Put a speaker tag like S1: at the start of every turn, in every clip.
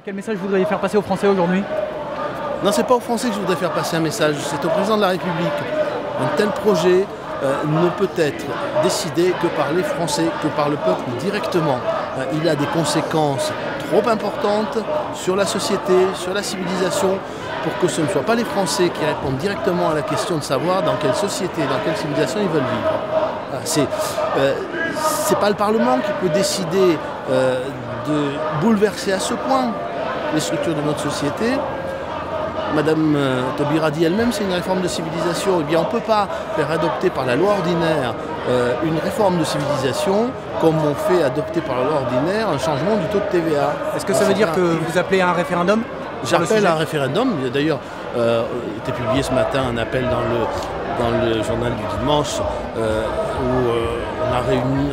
S1: Quel message vous voudriez faire passer aux Français aujourd'hui?
S2: Non, c'est pas aux Français que je voudrais faire passer un message, c'est au président de la République. Un tel projet ne peut être décidé que par les Français, que par le peuple directement. Il a des conséquences trop importantes sur la société, sur la civilisation, pour que ce ne soit pas les Français qui répondent directement à la question de savoir dans quelle société, dans quelle civilisation ils veulent vivre. C'est pas le Parlement qui peut décider de bouleverser à ce point les structures de notre société. Madame Taubira dit elle-même c'est une réforme de civilisation. Eh bien on ne peut pas faire adopter par la loi ordinaire une réforme de civilisation comme on fait adopter par la loi ordinaire un changement du taux de TVA.
S1: Est-ce que ça veut dire que vous appelez à un référendum?
S2: J'appelle à un référendum. D'ailleurs, il a été publié ce matin un appel dans le journal du dimanche où on a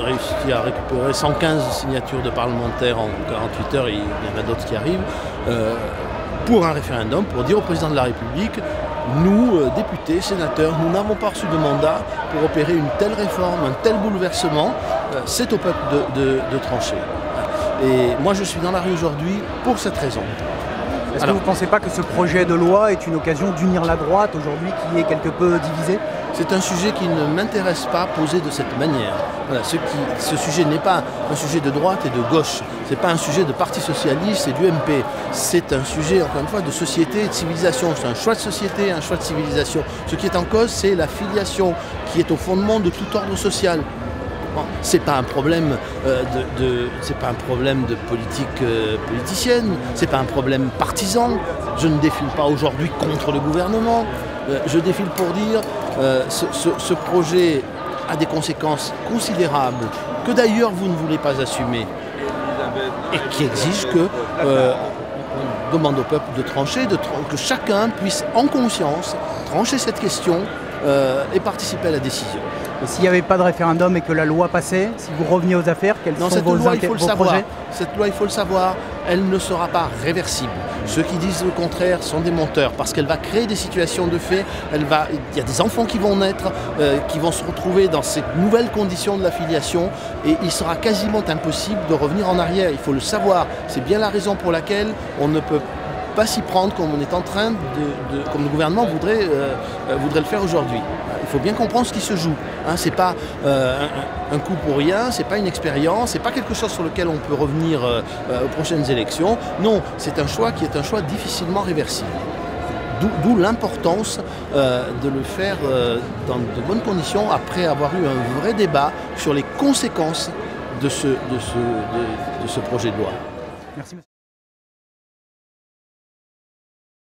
S2: réussi à récupérer 115 signatures de parlementaires en 48 heures, et il y en a d'autres qui arrivent, pour un référendum, pour dire au président de la République, nous, députés, sénateurs, nous n'avons pas reçu de mandat pour opérer une telle réforme, un tel bouleversement, c'est au peuple de trancher. Et moi je suis dans la rue aujourd'hui pour cette raison.
S1: Est-ce que vous ne pensez pas que ce projet de loi est une occasion d'unir la droite aujourd'hui qui est quelque peu divisée?
S2: C'est un sujet qui ne m'intéresse pas posé de cette manière. Voilà, ce sujet n'est pas un sujet de droite et de gauche. Ce n'est pas un sujet de parti socialiste et du MP. C'est un sujet, encore une fois, de société et de civilisation. C'est un choix de société, un choix de civilisation. Ce qui est en cause, c'est la filiation qui est au fondement de tout ordre social. Bon, c'est pas un problème c'est pas un problème de politique politicienne, c'est pas un problème partisan. Je ne défile pas aujourd'hui contre le gouvernement. Je défile pour dire ce projet a des conséquences considérables que d'ailleurs vous ne voulez pas assumer et qui exige que on demande au peuple de trancher, que chacun puisse en conscience trancher cette question et participer à la décision.
S1: Et s'il n'y avait pas de référendum et que la loi passait, si vous reveniez aux affaires, quels sont vos projets?
S2: Cette loi, il faut le savoir, elle ne sera pas réversible. Ceux qui disent le contraire sont des menteurs, parce qu'elle va créer des situations de fait. Il y a des enfants qui vont naître, qui vont se retrouver dans ces nouvelles conditions de la filiation, et il sera quasiment impossible de revenir en arrière. Il faut le savoir. C'est bien la raison pour laquelle on ne peut pas s'y prendre comme on est en train comme le gouvernement voudrait le faire aujourd'hui. Il faut bien comprendre ce qui se joue. C'est pas un coup pour rien, c'est pas une expérience, c'est pas quelque chose sur lequel on peut revenir aux prochaines élections. Non, c'est un choix qui est un choix difficilement réversible. D'où l'importance de le faire dans de bonnes conditions après avoir eu un vrai débat sur les conséquences de ce projet de loi.
S1: Merci.